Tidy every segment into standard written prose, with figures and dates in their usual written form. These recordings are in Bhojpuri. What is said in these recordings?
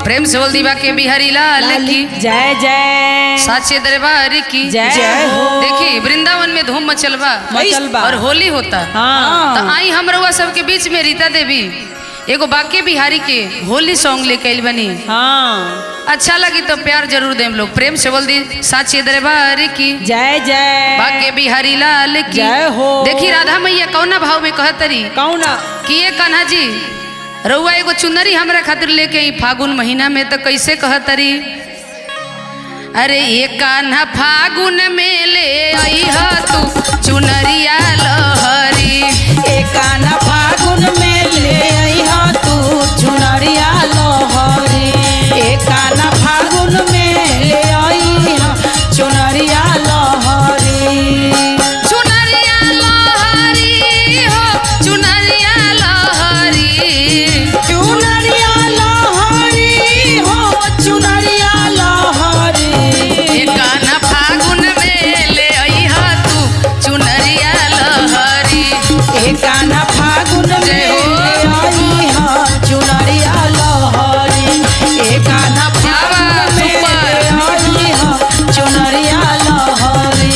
प्रेम से बोल दीवा के बिहारी लाल की जय जय। साचे दरबार की जय हो। देखी वृंदावन में धूम मचलबा और होली होता। हाँ। तो आई हम रउआ सबके बीच में रीता देवी एगो बाके बिहारी के होली सॉन्ग लेके आइल बनी। हाँ। अच्छा लगी तो प्यार जरूर देम लोग। प्रेम से बोल दी साचे दरबार की जय जय। बाके बिहारी लाल की जय हो। देखी राधा मैया कौना भाव में कहतरी कौना कि ये कान्हा जी रउआ एगो चुनरी हमरा खातिर लेके आई फागुन महीना में, तो कैसे कहतरी? अरे ये कान्हा फागुन में ले आई हा तू चुनरिया लहरी। ए कान्हा फागुन में ले आई हा तू चुनरिया लहरी। ए कान्हा फागुन में ले आई हा चुनरिया लहरी। चुनरिया लहरी हो चुनरिया लहरी। चुनरिया लहरी हो चुनरिया लहरी। ये कान्हा फागुन में ले आई हा तू चुनरिया लहरी। ए कान्हा फागुन में ले आई हा चुनरिया लहरी। ए कान्हा फागुन में ले आई हा चुनरिया लहरी।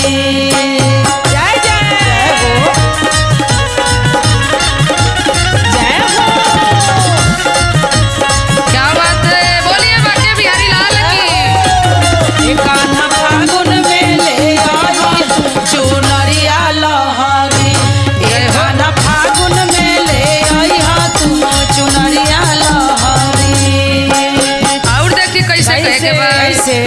जय जय हो। जय हो। क्या बात है, बोलिए बाके बिहारी लाल की। ए कान्हा फागुन में ले आई चुनरिया लहरी। ए कान्हा फागुन में ले आई हा तू चुनरिया लहरी। और देखी कैसे कहे के बा। कैसे?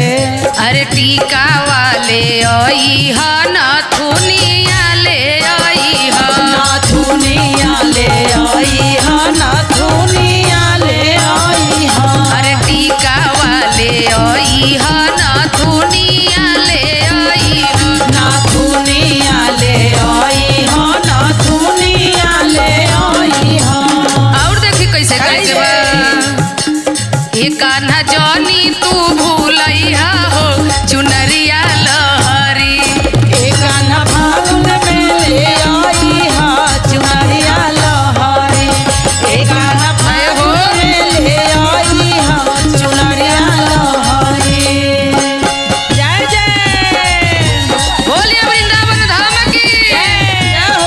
अरे टीका वाले आई हा नाथुनिया ले आई हा। नाथुनिया ले आई हा नाथुनिया ले आई हा। अरे टीका वाले आई हा नाथुनिया ले आई हा। नाथुनिया ले आई हा नाथुनिया ले आई हा। और देखी कैसे कहे के बा। ये कान्हा जौनी तू भूलैहा हो चुनरिया लहरी। ए कान्हा फागुन में ले आई हा चुनरिया लहरी। ए कान्हा फागुन में ले आई हा चुनरिया लहरी। जय जय। बोलिए वृंदावन धाम की। जय हो।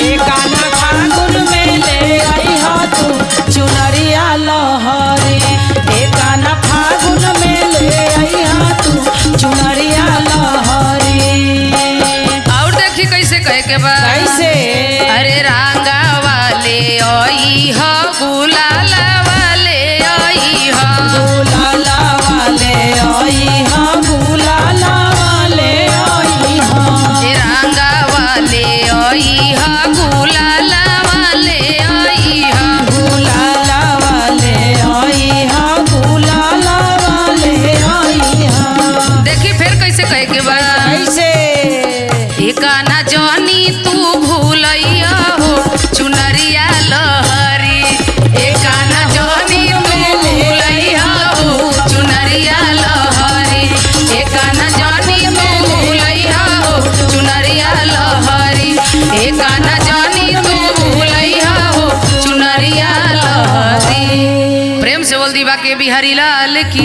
ए कान्हा फागुन में ले आई हा तू चुनरिया लहरी। ए कान्हा फागुन में ले आई हा तू चुनरिया लहरी। और देखी कैसे कहे के बा। कैसे? अरे रांगा वाले आई हा गुलाला वाले आई हा। गुलाला वाले आई हा गुलाला वाले आई हा। ए रांगा वाले आई हा गुलाला वाले आई हा। गुलाला वाले आई हा गुलाला वाले आई हा। देखी फिर कैसे कहे के बा। कैसे? ए कान्हा जौनी तू भूलैया हो चुनरिया लहरी। ए कान्हा जौनी तू भूलैया हो चुनरिया लहरी। ए कान्हा जौनी तू भूलैया हो चुनरिया लहरी। ए कान्हा जौनी तू भूलैया हो चुनरिया लहरी। प्रेम से बोल दी बाके बिहारी लाल की।